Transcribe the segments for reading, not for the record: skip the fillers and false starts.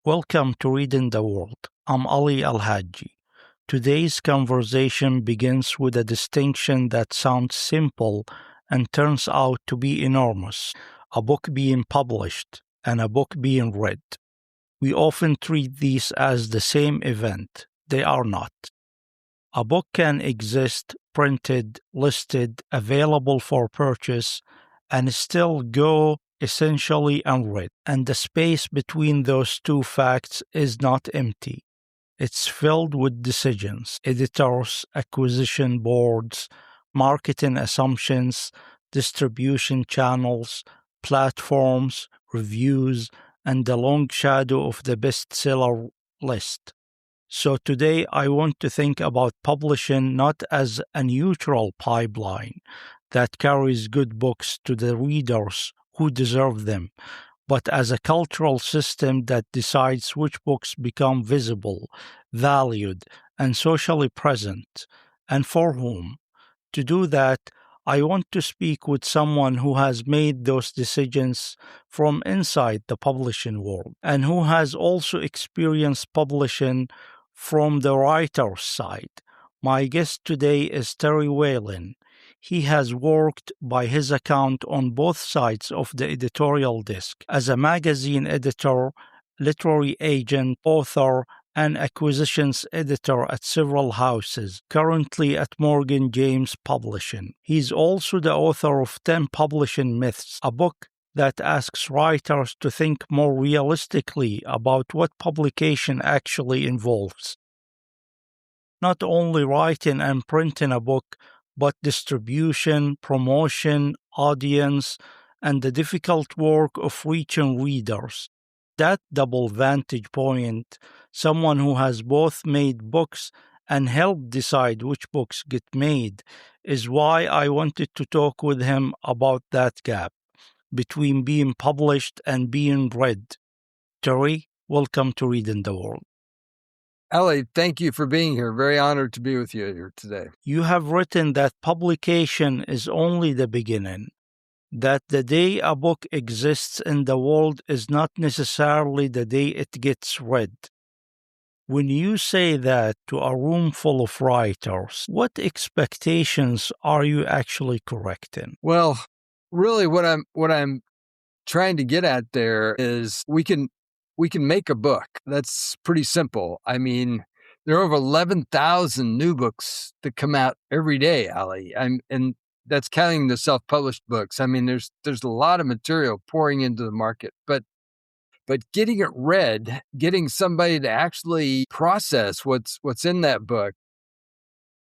Welcome to Reading the World. I'm Ali Al-Haji. Today's conversation begins with a distinction that sounds simple and turns out to be enormous: a book being published and a book being read. We often treat these as the same event. They are not. A book can exist, printed, listed, available for purchase, and still go essentially unread. And the space between those two facts is not empty. It's filled with decisions, editors, acquisition boards, marketing assumptions, distribution channels, platforms, reviews, and the long shadow of the bestseller list. So today I want to think about publishing not as a neutral pipeline that carries good books to the readers who deserve them, but as a cultural system that decides which books become visible, valued, and socially present, and for whom. To do that, I want to speak with someone who has made those decisions from inside the publishing world and who has also experienced publishing from the writer's side. My guest today is Terry Whalin. He has worked, by his account, on both sides of the editorial desk as a magazine editor, literary agent, author, and acquisitions editor at several houses, currently at Morgan James Publishing. He's also the author of 10 Publishing Myths, a book that asks writers to think more realistically about what publication actually involves. Not only writing and printing a book, but distribution, promotion, audience, and the difficult work of reaching readers. That double vantage point, someone who has both made books and helped decide which books get made, is why I wanted to talk with him about that gap between being published and being read. Terry, welcome to Reading the World. Ali, thank you for being here. Very honored to be with you here today. You have written that publication is only the beginning, that the day a book exists in the world is not necessarily the day it gets read. When you say that to a room full of writers, what expectations are you actually correcting? Well, really what I'm trying to get at there is we can make a book. That's pretty simple. I mean, there are over 11,000 new books that come out every day, Ali. And that's counting the self-published books. I mean, there's a lot of material pouring into the market, but getting it read, getting somebody to actually process what's in that book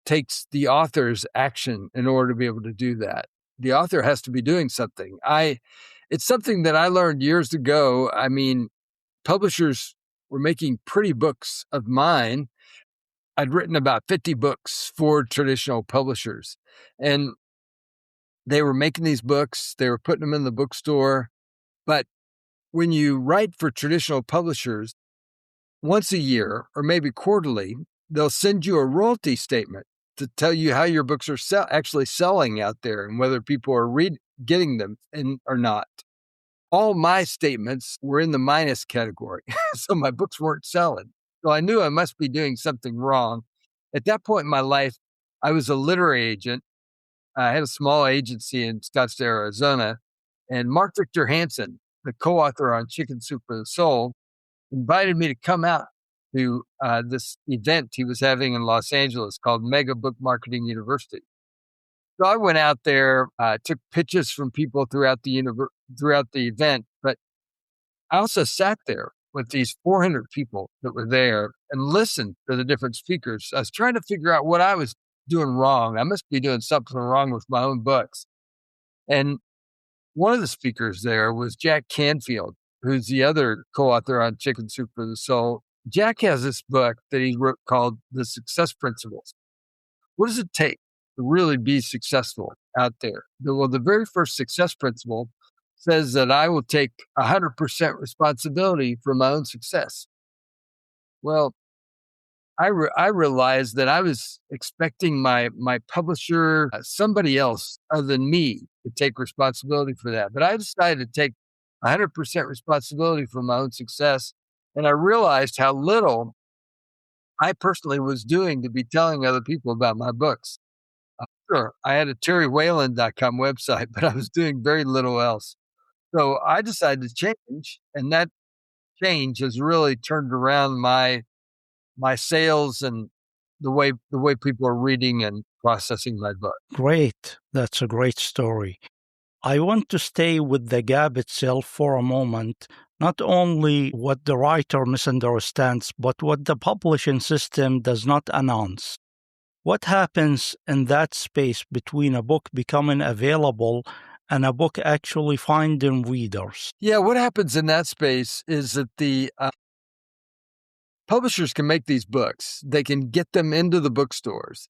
takes the author's action in order to be able to do that. The author has to be doing something. It's something that I learned years ago. I mean, publishers were making pretty books of mine. I'd written about 50 books for traditional publishers, and they were making these books. They were putting them in the bookstore. But when you write for traditional publishers, once a year or maybe quarterly, they'll send you a royalty statement to tell you how your books are actually selling out there and whether people are getting them or not. All my statements were in the minus category, so my books weren't selling. So I knew I must be doing something wrong. At that point in my life, I was a literary agent. I had a small agency in Scottsdale, Arizona, and Mark Victor Hansen, the co-author on Chicken Soup for the Soul, invited me to come out to this event he was having in Los Angeles called Mega Book Marketing University. So I went out there, took pitches from people throughout the event, but I also sat there with these 400 people that were there and listened to the different speakers. I was trying to figure out what I was doing wrong. I must be doing something wrong with my own books. And one of the speakers there was Jack Canfield, who's the other co-author on Chicken Soup for the Soul. Jack has this book that he wrote called The Success Principles. What does it take to really be successful out there? Well, the very first success principle says that I will take 100% responsibility for my own success. Well, I realized that I was expecting my publisher, somebody else other than me, to take responsibility for that. But I decided to take 100% responsibility for my own success. And I realized how little I personally was doing to be telling other people about my books. Sure, I had a terrywhalin.com website, but I was doing very little else. So I decided to change, and that change has really turned around my sales and the way people are reading and processing my book. Great. That's a great story. I want to stay with the gap itself for a moment, not only what the writer misunderstands, but what the publishing system does not announce. What happens in that space between a book becoming available and a book actually finding readers? Yeah, what happens in that space is that the publishers can make these books. They can get them into the bookstores,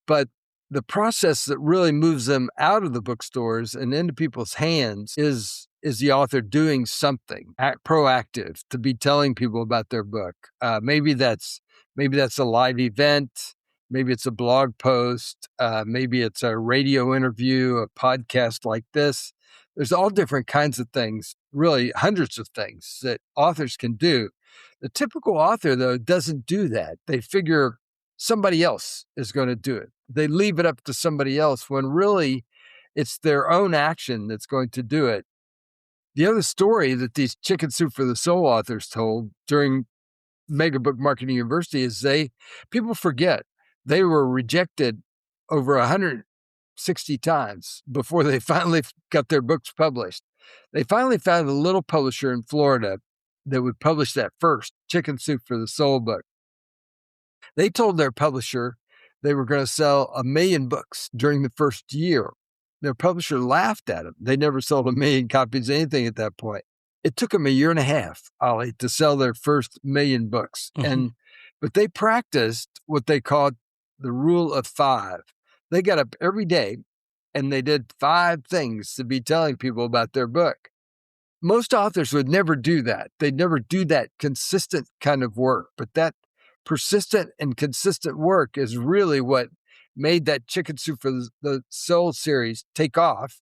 but the process that really moves them out of the bookstores and into people's hands is the author doing something proactive to be telling people about their book. Maybe that's a live event, maybe it's a blog post, maybe it's a radio interview, a podcast like this. There's all different kinds of things, really hundreds of things that authors can do. The typical author, though, doesn't do that. They figure somebody else is going to do it. They leave it up to somebody else when really it's their own action that's going to do it. The other story that these Chicken Soup for the Soul authors told during Mega Book Marketing University is people forget they were rejected over 160 times before they finally got their books published. They finally found a little publisher in Florida that would publish that first Chicken Soup for the Soul book. They told their publisher they were going to sell 1 million books during the first year. Their publisher laughed at them. They never sold 1 million copies of anything at that point. It took them 1.5 years, Ollie, to sell their first 1 million books. But they practiced what they called the rule of 5. They got up every day and they did 5 things to be telling people about their book. Most authors would never do that. They'd never do that consistent kind of work. But that persistent and consistent work is really what made that Chicken Soup for the Soul series take off.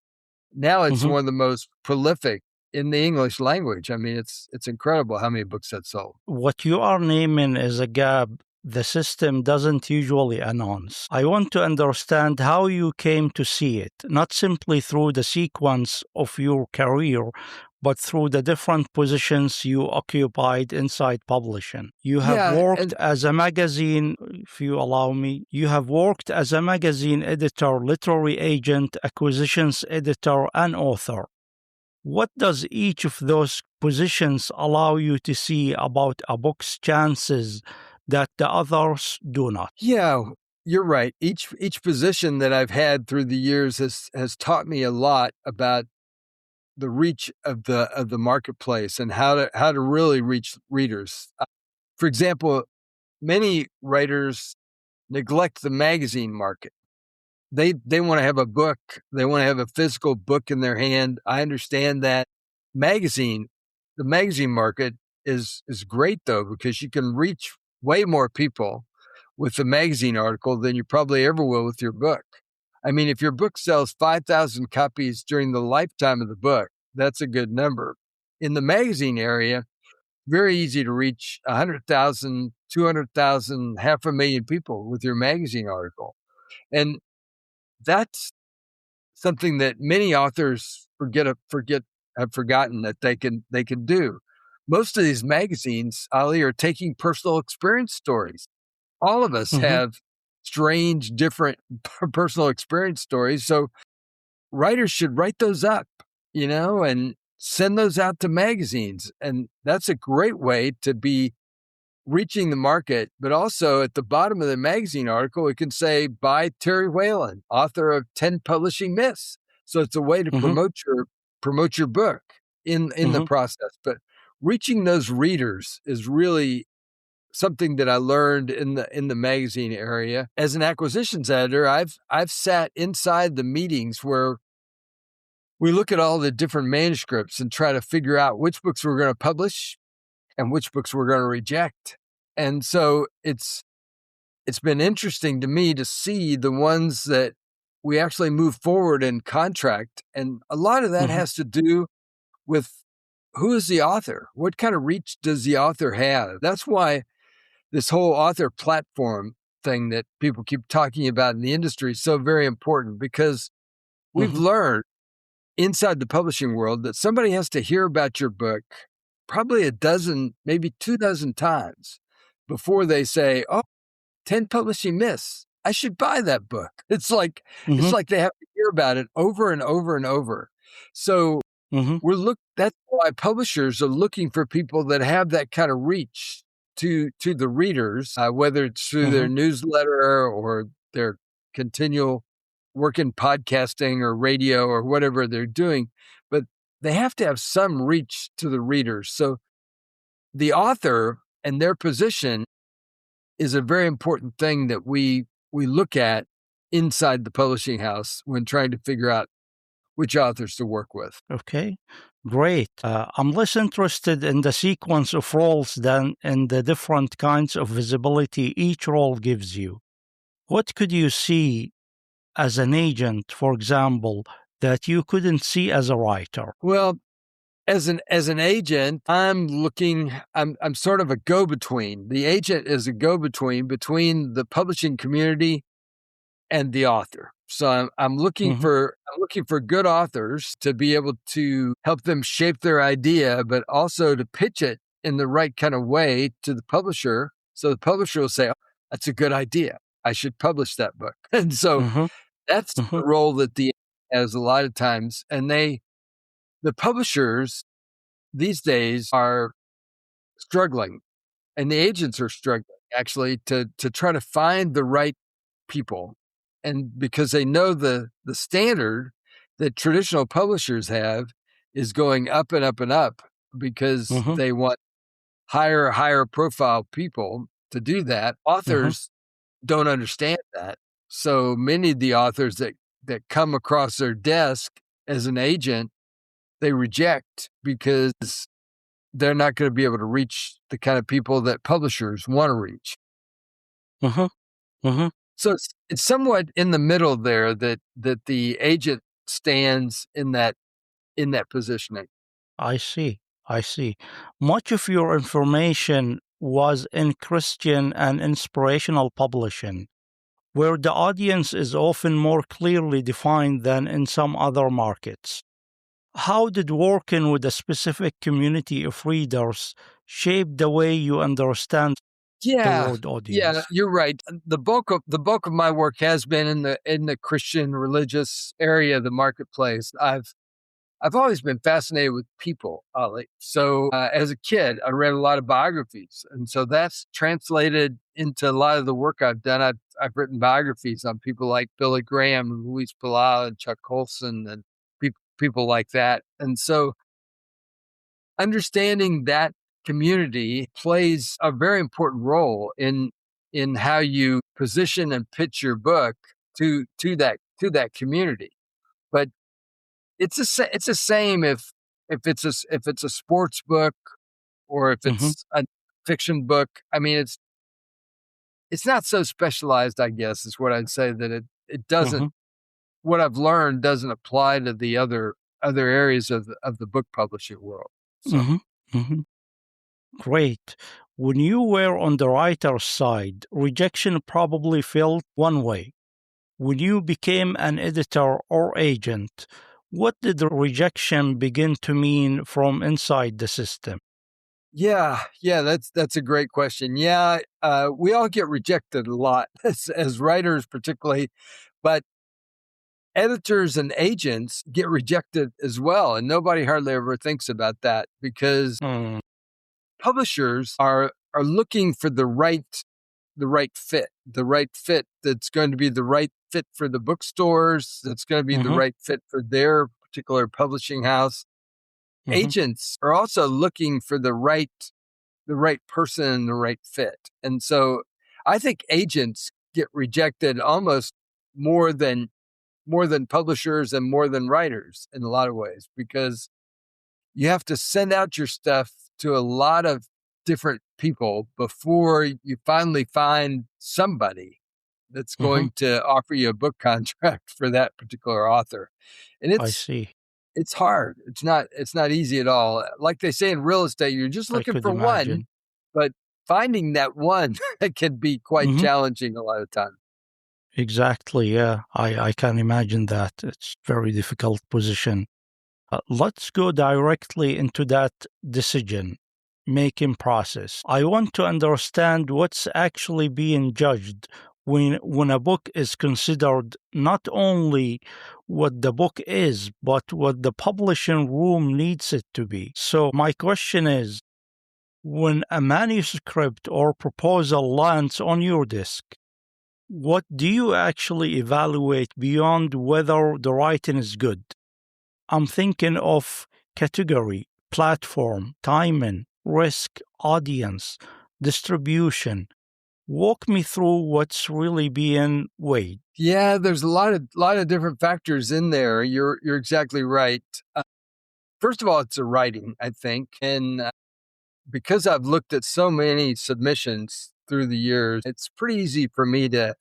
Now it's one of the most prolific in the English language. I mean, it's incredible how many books that sold. What you are naming is a gap the system doesn't usually announce. I want to understand how you came to see it, not simply through the sequence of your career, but through the different positions you occupied inside publishing. You have worked as a magazine, if you allow me, you have worked as a magazine editor, literary agent, acquisitions editor, and author. What does each of those positions allow you to see about a book's chances that the others do not? Yeah, you're right. Each position that I've had through the years has taught me a lot about the reach of the marketplace and how to really reach readers. For example, many writers neglect the magazine market. They want to have a book. They want to have a physical book in their hand. I understand that. The magazine market is great though, because you can reach way more people with the magazine article than you probably ever will with your book. I mean, if your book sells 5,000 copies during the lifetime of the book, that's a good number. In the magazine area, very easy to reach 100,000, 200,000, 500,000 people with your magazine article. And that's something that many authors have forgotten that they can do. Most of these magazines, Ali, are taking personal experience stories. All of us have strange, different personal experience stories. So writers should write those up, and send those out to magazines. And that's a great way to be reaching the market. But also at the bottom of the magazine article, it can say by Terry Whalin, author of 10 Publishing Myths. So it's a way to promote your book in the process. But reaching those readers is really something that I learned in the magazine area. As an acquisitions editor, I've sat inside the meetings where we look at all the different manuscripts and try to figure out which books we're going to publish and which books we're going to reject. And so it's been interesting to me to see the ones that we actually move forward and contract. And a lot of that has to do with who is the author? What kind of reach does the author have? That's why this whole author platform thing that people keep talking about in the industry is so very important, because we've Mhm. learned inside the publishing world that somebody has to hear about your book probably a dozen, maybe 2 dozen times before they say, "Oh, 10 publishing myths. I should buy that book." It's Mhm. like they have to hear about it over and over and over. So Mhm. that's why publishers are looking for people that have that kind of reach to the readers, whether it's through their Mhm. newsletter or their continual work in podcasting or radio or whatever they're doing. But they have to have some reach to the readers. So the author and their position is a very important thing that we look at inside the publishing house when trying to figure out which authors to work with. Okay, great. I'm less interested in the sequence of roles than in the different kinds of visibility each role gives you. What could you see as an agent, for example, that you couldn't see as a writer? Well, as an agent, I'm sort of a go-between. The agent is a go-between between the publishing community and the author. So I'm looking Mhm. for good authors to be able to help them shape their idea, but also to pitch it in the right kind of way to the publisher. So the publisher will say, "Oh, that's a good idea. I should publish that book." And so Mhm. that's the Mhm. role that the has a lot of times. And the publishers these days are struggling, and the agents are struggling actually to try to find the right people. And because they know the standard that traditional publishers have is going up and up and up, because Mhm. they want higher profile people to do that. Mhm. Authors don't understand that. So many of the authors that come across their desk as an agent, they reject because they're not going to be able to reach the kind of people that publishers want to reach. Mhm. Mhm. So it's somewhat in the middle there that the agent stands in that positioning. I see. I see. Much of your information was in Christian and inspirational publishing, where the audience is often more clearly defined than in some other markets. How did working with a specific community of readers shape the way you understand the Yeah, word yeah, audience? you're right. The bulk of my work has been in the Christian religious area of the marketplace. I've always been fascinated with people, Ollie. So as a kid, I read a lot of biographies, and so that's translated into a lot of the work I've done. I've written biographies on people like Billy Graham and Luis Palau and Chuck Colson and people like that. And so understanding that community plays a very important role in how you position and pitch your book to that community. But it's the same if it's a sports book or if Hmm. it's a fiction book. I mean, it's not so specialized, I guess, is what I'd say, that it doesn't Hmm. what I've learned doesn't apply to the other areas of the book publishing world. So Hmm. Hmm. Great. When you were on the writer's side, rejection probably felt one way. When you became an editor or agent, what did the rejection begin to mean from inside the system? yeah, that's a great question. Yeah, we all get rejected a lot as writers, particularly, but editors and agents get rejected as well, and nobody hardly ever thinks about that, because Mm, publishers are looking for the right fit that's going to be the right fit for the bookstores, that's going to be the mhm, right fit for their particular publishing house. mhm, Agents are also looking for the right person and the right fit. And so I think agents get rejected almost more than publishers and more than writers in a lot of ways, because you have to send out your stuff to a lot of different people before you finally find somebody that's mhm. going to offer you a book contract for that particular author. And I it's see. It's hard. It's not easy at all. Like they say in real estate, you're just I looking could for one, imagine. but finding that one can be quite Hmm. challenging a lot of times. Exactly. Yeah, I can imagine that. It's very difficult position. Let's go directly into that decision making process. I want to understand what's actually being judged when a book is considered not only what the book is, but what the publishing room needs it to be. So, my question is, when a manuscript or proposal lands on your desk, what do you actually evaluate beyond whether the writing is good? I'm thinking of category, platform, timing, risk, audience, distribution. Walk me through what's really being weighed. Yeah, there's a lot of different factors in there. You're exactly right. First of all, it's a writing, I think, and because I've looked at so many submissions through the years, it's pretty easy for me to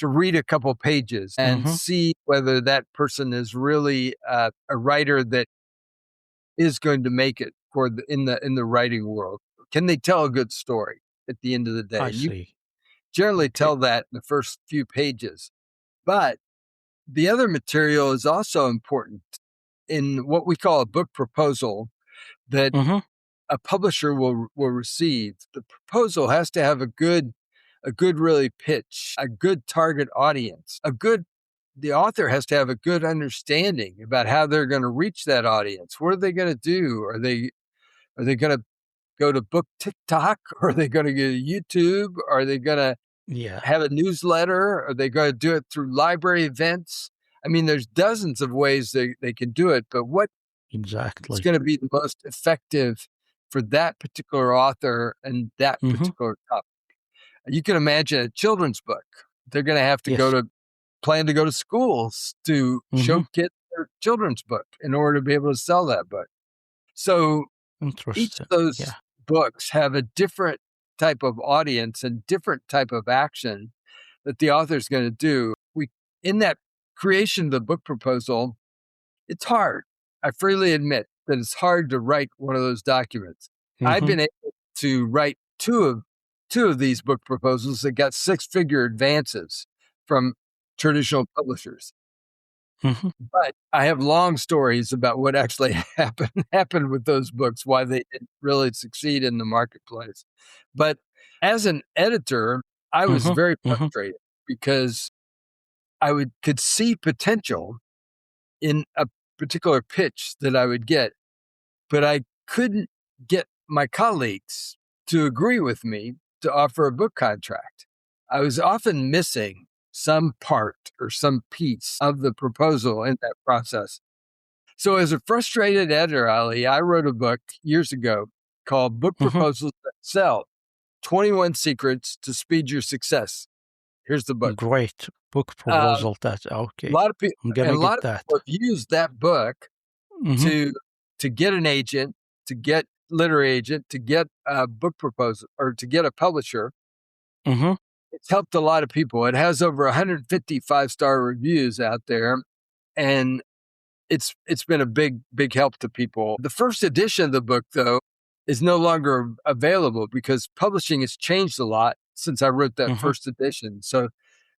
read a couple pages and Mm-hmm. see whether that person is really a writer that is going to make it for in the writing world. Can they tell a good story at the end of the day? I And you see. generally Okay. tell that in the first few pages. But the other material is also important in what we call a book proposal that Mm-hmm. a publisher will receive. The proposal has to have a good really pitch, a good target audience, the author has to have a good understanding about how they're going to reach that audience. What are they going to do? Are they going to go to book TikTok? Or are they going to go to YouTube? Are they going to Yeah, have a newsletter? Are they going to do it through library events? I mean, there's dozens of ways they can do it, but what is exactly. going to be the most effective for that particular author and that Mm-hmm. particular topic? You can imagine a children's book. They're going to have to Yes. plan to go to schools to Mm-hmm. show kids their children's book in order to be able to sell that book. So each of Interesting. those Yeah. books have a different type of audience and different type of action that the author is going to do. We in that creation of the book proposal, it's hard. I freely admit that it's hard to write one of those documents. I've Mm-hmm. been able to write two of these book proposals that got six-figure advances from traditional publishers. Mm-hmm. But I have long stories about what actually happened with those books, why they didn't really succeed in the marketplace. But as an editor, I was Mm-hmm. very Mm-hmm. frustrated because could see potential in a particular pitch that I would get, but I couldn't get my colleagues to agree with me to offer a book contract. I was often missing some part or some piece of the proposal in that process. So, as a frustrated editor, Ali, I wrote a book years ago called Book Mm-hmm. Proposals That Sell 21 Secrets to Speed Your Success. Here's the book. Great book Um, proposal. That's a okay. lot of people I'm and gonna a lot get of that. people have used that book Mm-hmm. to get an agent, to get literary agent, to get a book proposal, or to get a publisher. Mm-hmm. It's helped a lot of people. It has over 150 five-star reviews out there, and it's been a big help to people. The first edition of the book, though, is no longer available because publishing has changed a lot since I wrote that Mm-hmm. first edition. So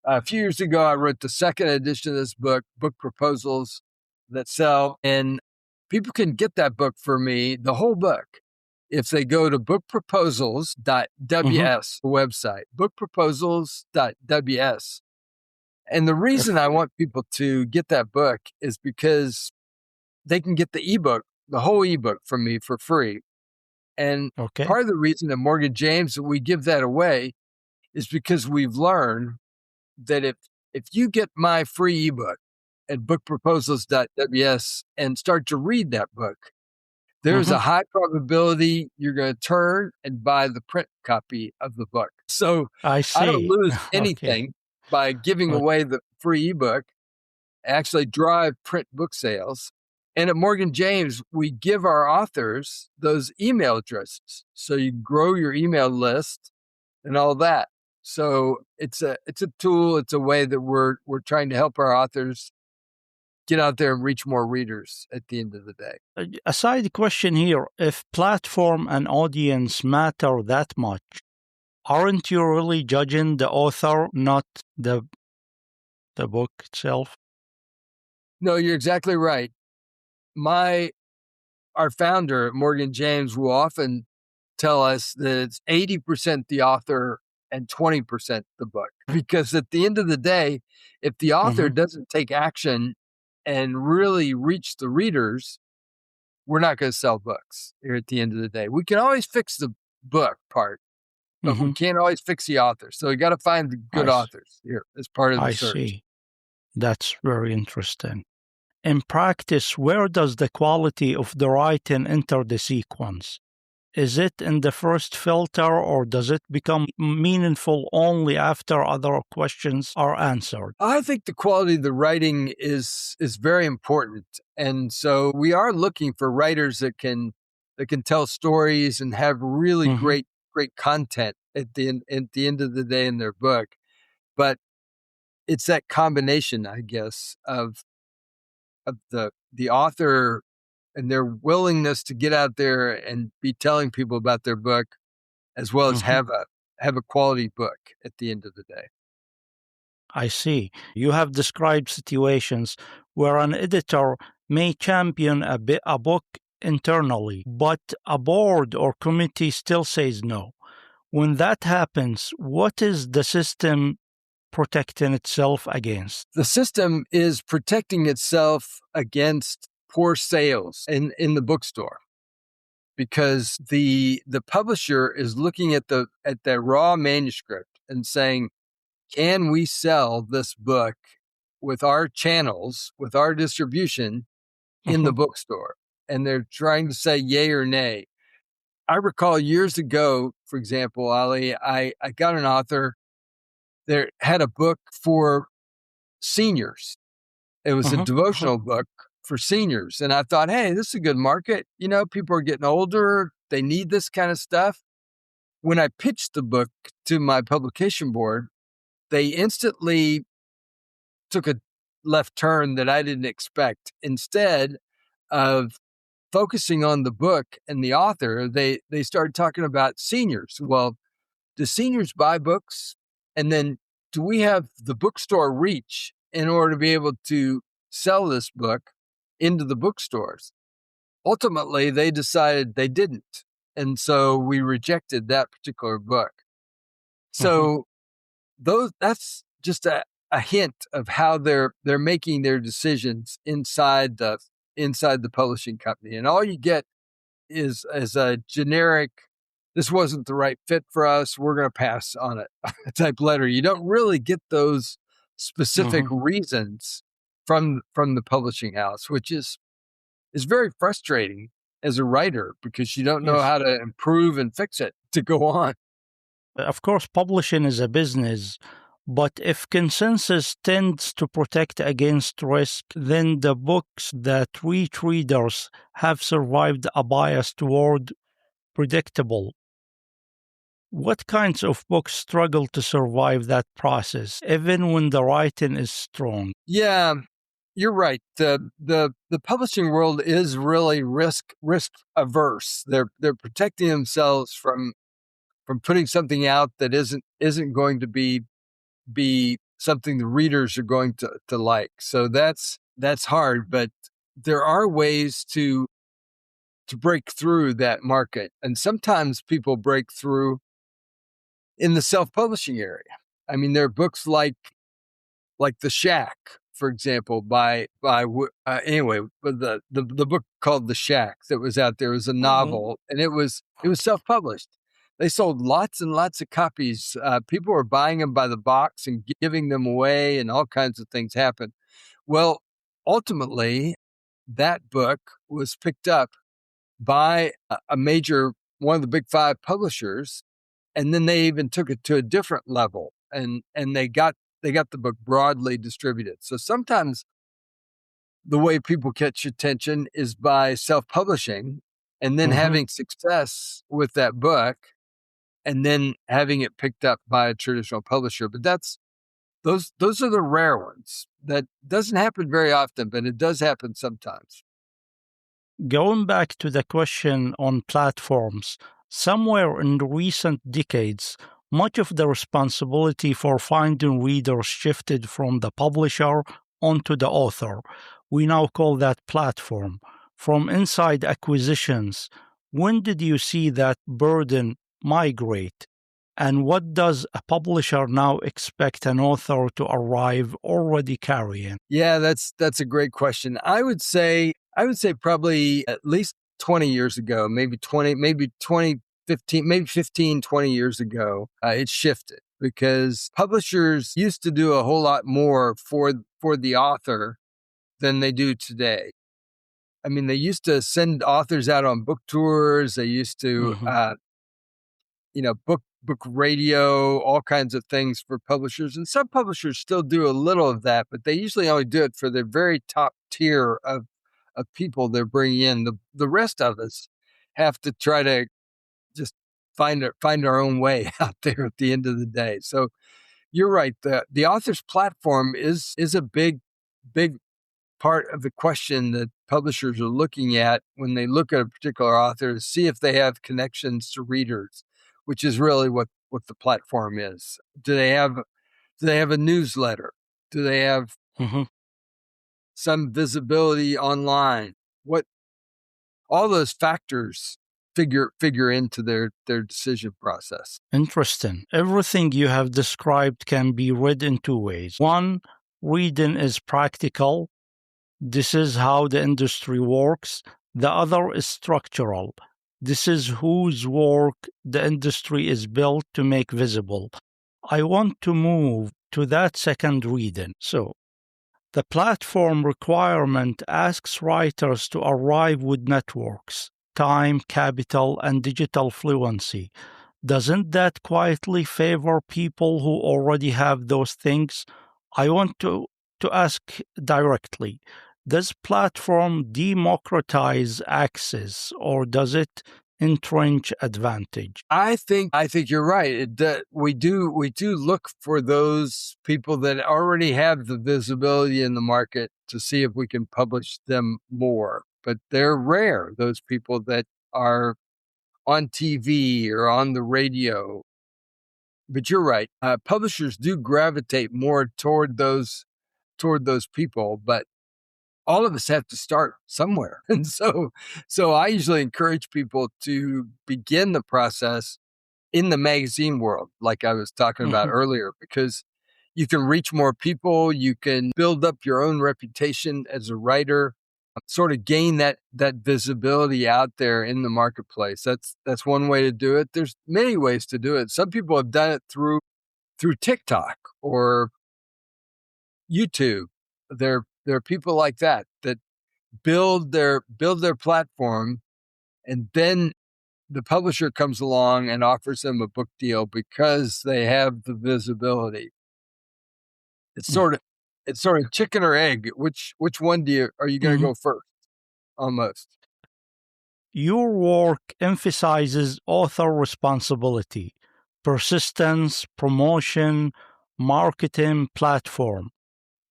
a few years ago, I wrote the second edition of this book, Book Proposals That Sell. And people can get that book for me, the whole book, if they go to Mm-hmm. bookproposals.ws website, bookproposals.ws. And the reason I want people to get that book is because they can get the ebook, the whole ebook from me for free. And Okay. part of the reason at Morgan James that we give that away is because we've learned that if you get my free ebook at bookproposals.ws and start to read that book, there's Mm-hmm. a high probability you're going to turn and buy the print copy of the book. So I I don't see. lose Okay. anything by giving Okay. away the free ebook, actually drive print book sales. And at Morgan James, we give our authors those email addresses. So you grow your email list and all that. So it's a tool, it's a way that we're trying to help our authors get out there and reach more readers at the end of the day. A side question here: if platform and audience matter that much, aren't you really judging the author, not the book itself? No, you're exactly right. Our founder, Morgan James, will often tell us that it's 80% the author and 20% the book. Because at the end of the day, if the author doesn't take action and really reach the readers, we're not going to sell books here at the end of the day. We can always fix the book part, but we can't always fix the author. So you got to find the good authors here as part of the search. I see. That's very interesting. In practice, where does the quality of the writing enter the sequence? Is it in the first filter, or does it become meaningful only after other questions are answered? I think the quality of the writing is very important. And so we are looking for writers that can tell stories and have really great content at the end of the day in their book. But it's that combination, I guess, of the author and their willingness to get out there and be telling people about their book, as well as have a quality book at the end of the day. I see. You have described situations where an editor may champion a book internally, but a board or committee still says no. When that happens, what is the system protecting itself against? The system is protecting itself against poor sales in the bookstore, because the publisher is looking at the raw manuscript and saying, can we sell this book with our channels, with our distribution in the bookstore? And they're trying to say yay or nay. I recall years ago, for example, Ali, I got an author that had a book for seniors. It was a devotional book for seniors. And I thought, hey, this is a good market. You know, people are getting older. They need this kind of stuff. When I pitched the book to my publication board, they instantly took a left turn that I didn't expect. Instead of focusing on the book and the author, they started talking about seniors. Well, do seniors buy books? And then do we have the bookstore reach in order to be able to sell this book into the bookstores? Ultimately, they decided they didn't. And so we rejected that particular book. So that's just a hint of how they're making their decisions inside the publishing company. And all you get is a generic, this wasn't the right fit for us, we're going to pass on it type letter. You don't really get those specific reasons from the publishing house, which is very frustrating as a writer, because you don't know how to improve and fix it to go on. Of course, publishing is a business, but if consensus tends to protect against risk, then the books that reach readers have survived a bias toward predictable. What kinds of books struggle to survive that process, even when the writing is strong? Yeah, you're right. The publishing world is really risk averse. They're protecting themselves from putting something out that isn't going to be something the readers are going to like. So that's hard, but there are ways to break through that market. And sometimes people break through in the self-publishing area. I mean, there are books like The Shack, for example, by anyway, the book called The Shack that was out there was a novel, and it was self-published. They sold lots and lots of copies. People were buying them by the box and giving them away, and all kinds of things happened. Well, ultimately, that book was picked up by a major, one of the big 5 publishers, and then they even took it to a different level, and they got the book broadly distributed. So sometimes the way people catch attention is by self-publishing and then having success with that book, and then having it picked up by a traditional publisher. But that's Those are the rare ones. That doesn't happen very often, but it does happen sometimes. Going back to the question on platforms, somewhere in recent decades, much of the responsibility for finding readers shifted from the publisher onto the author. We now call that platform. From inside acquisitions, when did you see that burden migrate? And what does a publisher now expect an author to arrive already carrying? Yeah, that's a great question. I would say probably at least 20 years ago, maybe 2015, maybe 15, 20 years ago, it shifted because publishers used to do a whole lot more for the author than they do today. I mean, they used to send authors out on book tours. They used to, Mhm. book radio, all kinds of things for publishers. And some publishers still do a little of that, but they usually only do it for the very top tier of people they're bringing in. The rest of us have to try to just find our own way out there at the end of the day. So you're right. The author's platform is a big part of the question that publishers are looking at when they look at a particular author to see if they have connections to readers, which is really what the platform is. Do they have a newsletter? Do they have Mhm. some visibility online? What all those factors figure into their decision process. Interesting. Everything you have described can be read in two ways. One, reading is practical. This is how the industry works. The other is structural. This is whose work the industry is built to make visible. I want to move to that second reading. So, the platform requirement asks writers to arrive with networks, time, capital, and digital fluency. Doesn't that quietly favor people who already have those things? I want to ask directly, does platform democratize access or does it entrench advantage? I think you're right. We do look for those people that already have the visibility in the market to see if we can publish them more. But they're rare, those people that are on TV or on the radio. But you're right. Publishers do gravitate more toward those people, but all of us have to start somewhere. And so I usually encourage people to begin the process in the magazine world, like I was talking about Mhm. earlier, because you can reach more people, you can build up your own reputation as a writer, sort of gain that visibility out there in the marketplace. That's one way to do it. There's many ways to do it. Some people have done it through TikTok or YouTube. There are people like that build their platform, and then the publisher comes along and offers them a book deal because they have the visibility. It's Mm. sort of chicken or egg. Which one are you going to Mhm. go first? Almost. Your work emphasizes author responsibility, persistence, promotion, marketing, platform.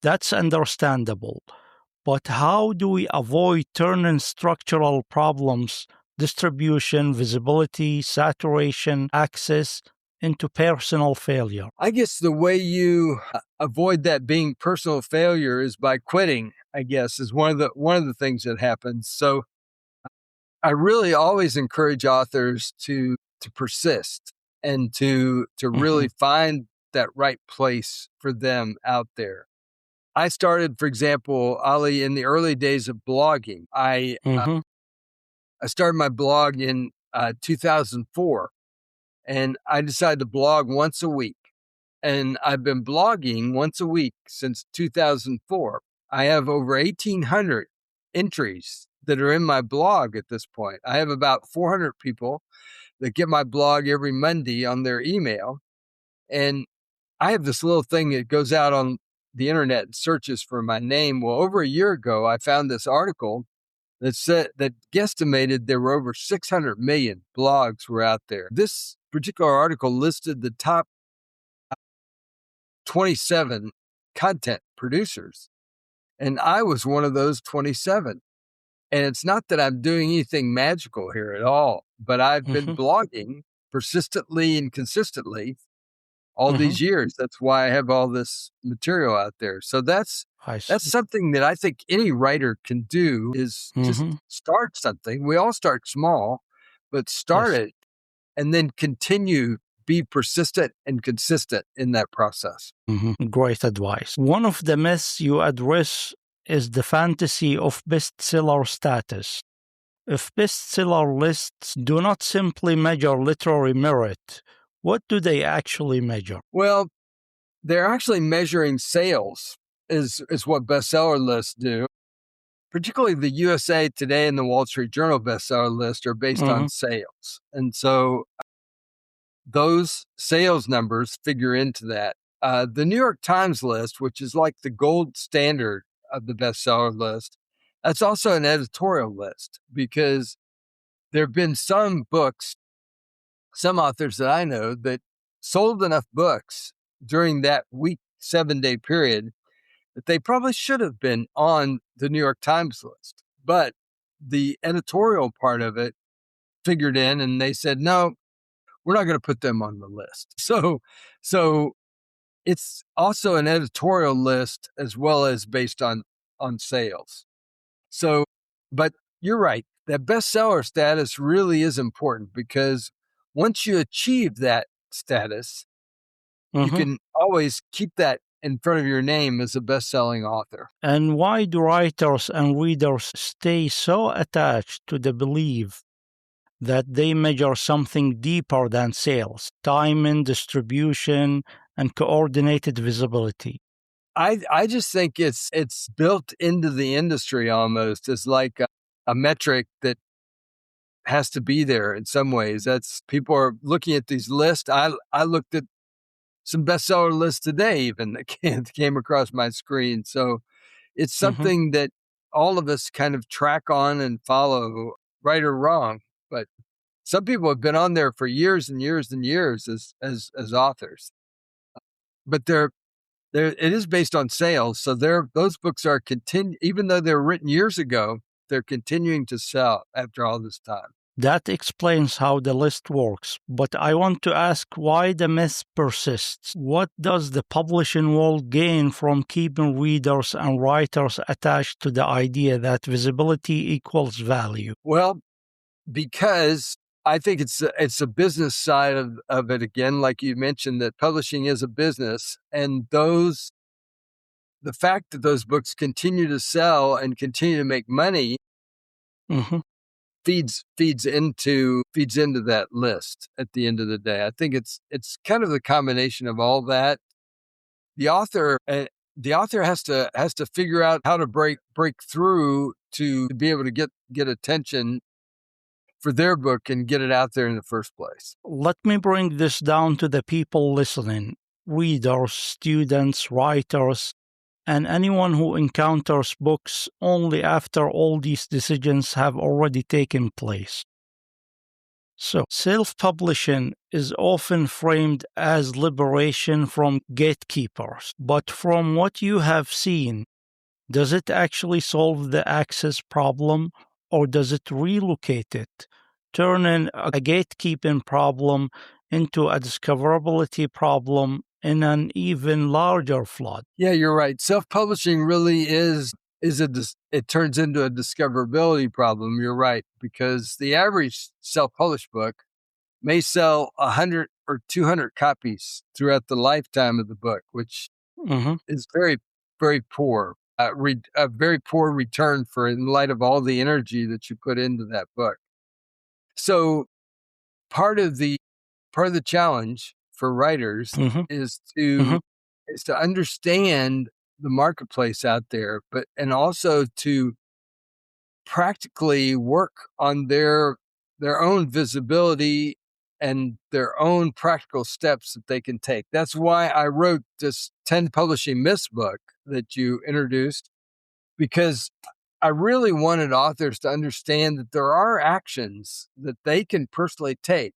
That's understandable. But how do we avoid turning structural problems, distribution, visibility, saturation, access, into personal failure? I guess the way you avoid that being personal failure is by quitting, I guess, is one of the things that happens. So I really always encourage authors to persist and to really Mhm. find that right place for them out there. I started, for example, Ali, in the early days of blogging. Mhm. I started my blog in 2004, and I decided to blog once a week. And I've been blogging once a week since 2004. I have over 1,800 entries that are in my blog at this point. I have about 400 people that get my blog every Monday on their email. And I have this little thing that goes out on the internet and searches for my name. Well, over a year ago, I found this article that guesstimated there were over 600 million blogs were out there. This particular article listed the top 27 content producers. And I was one of those 27. And it's not that I'm doing anything magical here at all, but I've been blogging persistently and consistently all these years. That's why I have all this material out there. So that's something that I think any writer can do, is just start something. We all start small, but start it and then continue, be persistent and consistent in that process. Great advice. One of the myths you address is the fantasy of bestseller status. If bestseller lists do not simply measure literary merit, what do they actually measure? Well, they're actually measuring sales is what bestseller lists do. Particularly the USA Today and the Wall Street Journal bestseller list are based on sales. And so those sales numbers figure into that. The New York Times list, which is like the gold standard of the bestseller list, that's also an editorial list, because there have been some books, some authors that I know that sold enough books during that week, 7-day period that they probably should have been on the New York Times list. But the editorial part of it figured in, and they said, no, we're not going to put them on the list. So it's also an editorial list as well as based on sales. So, but you're right. That bestseller status really is important, because once you achieve that status, you can always keep that in front of your name as a best-selling author. And why do writers and readers stay so attached to the belief that they measure something deeper than sales, timing, distribution, and coordinated visibility? I just think it's built into the industry almost as like a metric that has to be there in some ways. That's, people are looking at these lists. I looked at some bestseller lists today even that came across my screen. So it's something that all of us kind of track on and follow, right or wrong. But some people have been on there for years and years and years as authors. But it is based on sales. So those books are even though they're written years ago, they're continuing to sell after all this time. That explains how the list works, but I want to ask why the myth persists. What does the publishing world gain from keeping readers and writers attached to the idea that visibility equals value? Well, because I think it's a business side of it again, like you mentioned, that publishing is a business, and the fact that those books continue to sell and continue to make money feeds into that list at the end of the day. I think it's kind of the combination of all that. The author has to figure out how to break through to be able to get attention for their book and get it out there in the first place. Let me bring this down to the people listening: readers, students, writers, and anyone who encounters books only after all these decisions have already taken place. So, self-publishing is often framed as liberation from gatekeepers, but from what you have seen, does it actually solve the access problem, or does it relocate it, turning a gatekeeping problem into a discoverability problem in an even larger flood? Yeah, you're right. Self-publishing really it turns into a discoverability problem. You're right, because the average self-published book may sell 100 or 200 copies throughout the lifetime of the book, which is very, very poor. A very poor return in light of all the energy that you put into that book. So part of the challenge for writers is to understand the marketplace out there, and also to practically work on their own visibility and their own practical steps that they can take. That's why I wrote this 10 Publishing Myths book that you introduced, because I really wanted authors to understand that there are actions that they can personally take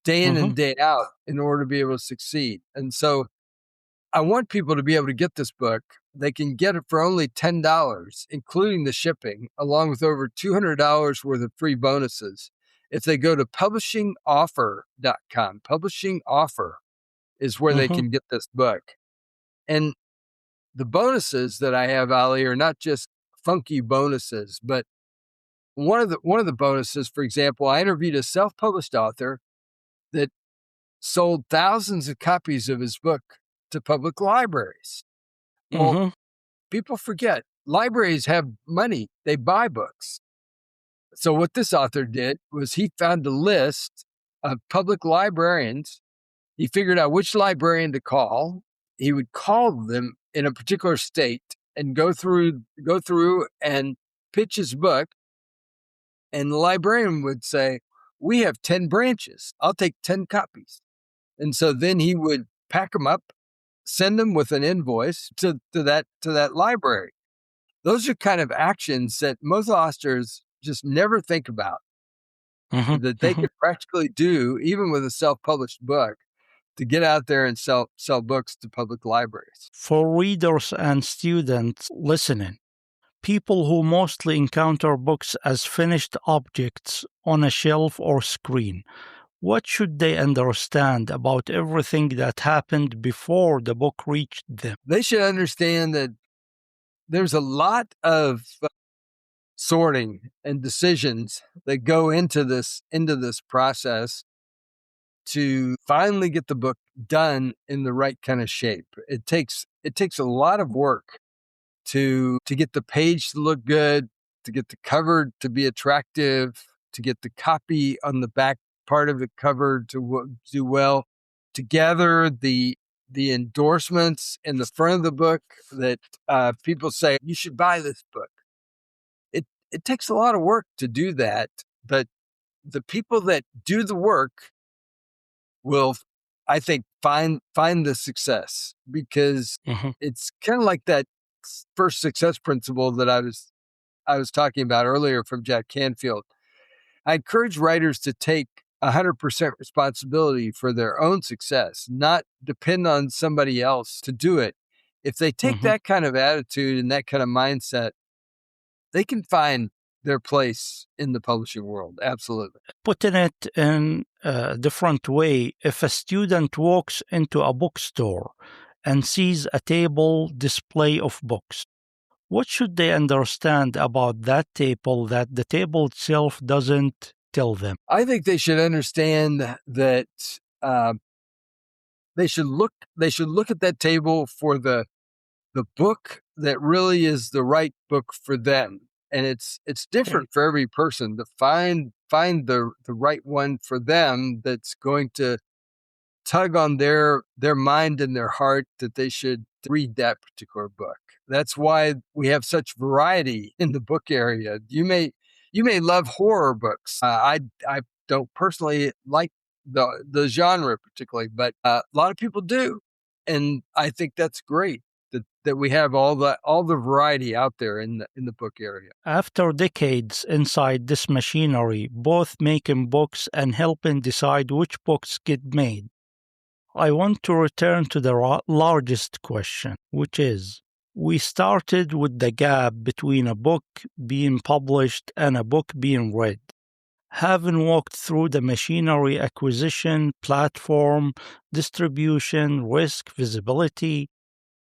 day in and day out in order to be able to succeed. And so I want people to be able to get this book. They can get it for only $10, including the shipping, along with over $200 worth of free bonuses. If they go to publishingoffer.com, publishing offer is where they Mm-hmm. can get this book. And the bonuses that I have, Ali, are not just funky bonuses, but one of the bonuses, for example, I interviewed a self-published author that sold thousands of copies of his book to public libraries. Well, Mm-hmm. people forget libraries have money. They buy books. So what this author did was he found a list of public librarians. He figured out which librarian to call. He would call them in a particular state and go through and pitch his book. And the librarian would say, "We have 10 branches. I'll take 10 copies." And so then he would pack them up, send them with an invoice to that library. Those are kind of actions that most authors just never think about, that they Mm-hmm. could practically do even with a self-published book, to get out there and sell books to public libraries. For readers and students listening, people who mostly encounter books as finished objects on a shelf or screen, what should they understand about everything that happened before the book reached them? They should understand that there's a lot of sorting and decisions that go into this process to finally get the book done in the right kind of shape. It takes a lot of work to get the page to look good, to get the cover to be attractive, to get the copy on the back part of the cover to do well, to gather the endorsements in the front of the book that people say you should buy this book. It takes a lot of work to do that, but the people that do the work will, I think, find the success, because Mm-hmm. it's kind of like that first success principle that I was talking about earlier from Jack Canfield. I encourage writers to take 100% responsibility for their own success, not depend on somebody else to do it. If they take Mm-hmm. that kind of attitude and that kind of mindset, they can find their place in the publishing world. Absolutely. Putting it in a different way, if a student walks into a bookstore and sees a table display of books, what should they understand about that table that the table itself doesn't tell them? I think they should understand that they should look at that table for the book that really is the right book for them. And it's Okay. different for every person to find the right one for them, that's going to tug on their mind and their heart, that they should read that particular book. That's why we have such variety in the book area. You may love horror books. I don't personally like the genre particularly, but a lot of people do, and I think that's great that we have all the variety out there in the book area. After decades inside this machinery, both making books and helping decide which books get made, I want to return to the largest question, which is, we started with the gap between a book being published and a book being read. Having walked through the machinery acquisition, platform, distribution, risk, visibility,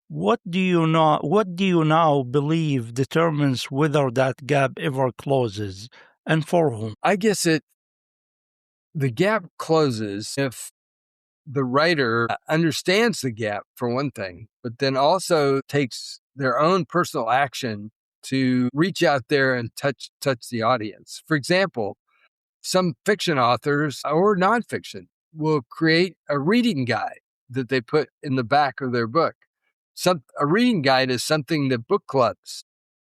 what do you now believe determines whether that gap ever closes and for whom? I guess the gap closes if the writer understands the gap, for one thing, but then also takes their own personal action to reach out there and touch the audience. For example, some fiction authors or nonfiction will create a reading guide that they put in the back of their book. A reading guide is something that book clubs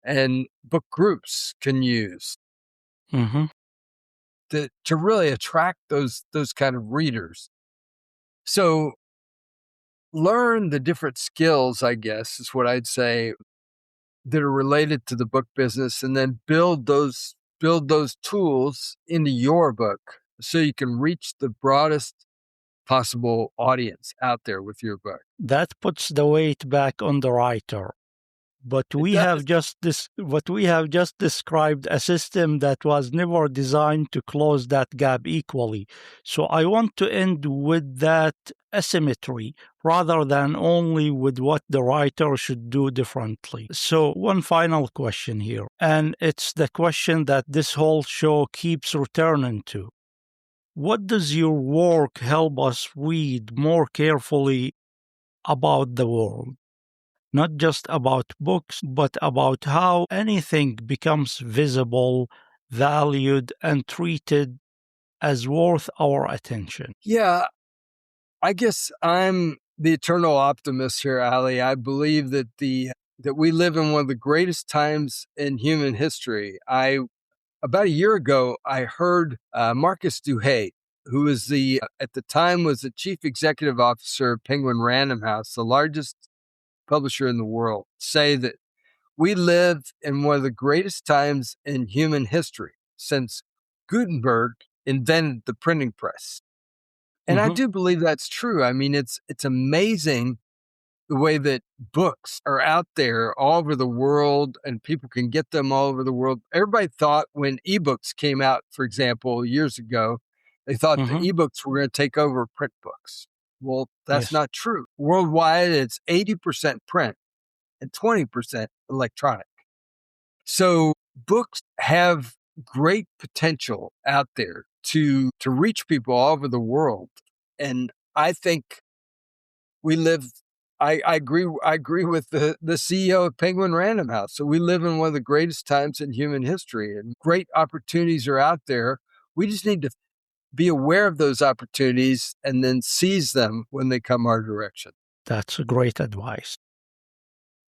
and book groups can use Mm-hmm. to really attract those kind of readers. So learn the different skills, I guess, is what I'd say, that are related to the book business, and then build those tools into your book so you can reach the broadest possible audience out there with your book. That puts the weight back on the writer. But we have just described a system that was never designed to close that gap equally. So I want to end with that asymmetry rather than only with what the writer should do differently. So one final question here, and it's the question that this whole show keeps returning to. What does your work help us read more carefully about the world? Not just about books, but about how anything becomes visible, valued, and treated as worth our attention. Yeah, I guess I'm the eternal optimist here, Ali. I believe that we live in one of the greatest times in human history. About a year ago, I heard Marcus Duhigg, who is at the time was the chief executive officer of Penguin Random House, the largest publisher in the world, say that we live in one of the greatest times in human history since Gutenberg invented the printing press. And I do believe that's true. I mean, it's amazing the way that books are out there all over the world and people can get them all over the world. Everybody thought when ebooks came out, for example, years ago, they thought the ebooks were going to take over print books. Well, that's not true. Worldwide, it's 80% print and 20% electronic. So books have great potential out there to reach people all over the world. And I think we live, I agree with the CEO of Penguin Random House. So we live in one of the greatest times in human history and great opportunities are out there. We just need to be aware of those opportunities and then seize them when they come our direction. That's great advice.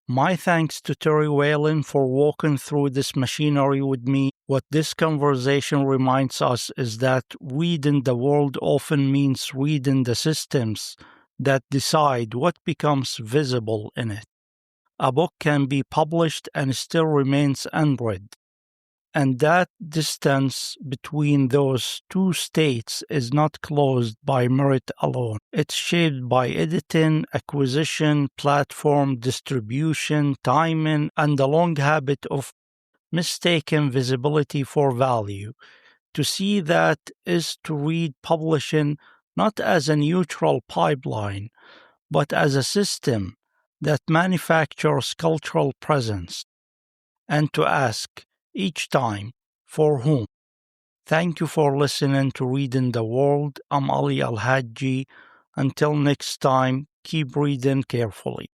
My thanks to Terry Whalin for walking through this machinery with me. What this conversation reminds us is that reading the world often means reading the systems that decide what becomes visible in it. A book can be published and still remains unread. And that distance between those two states is not closed by merit alone. It's shaped by editing, acquisition, platform, distribution, timing, and the long habit of mistaken visibility for value. To see that is to read publishing not as a neutral pipeline, but as a system that manufactures cultural presence, and to ask each time, for whom? Thank you for listening to Reading the World. I'm Ali Al-Hajji. Until next time, keep reading carefully.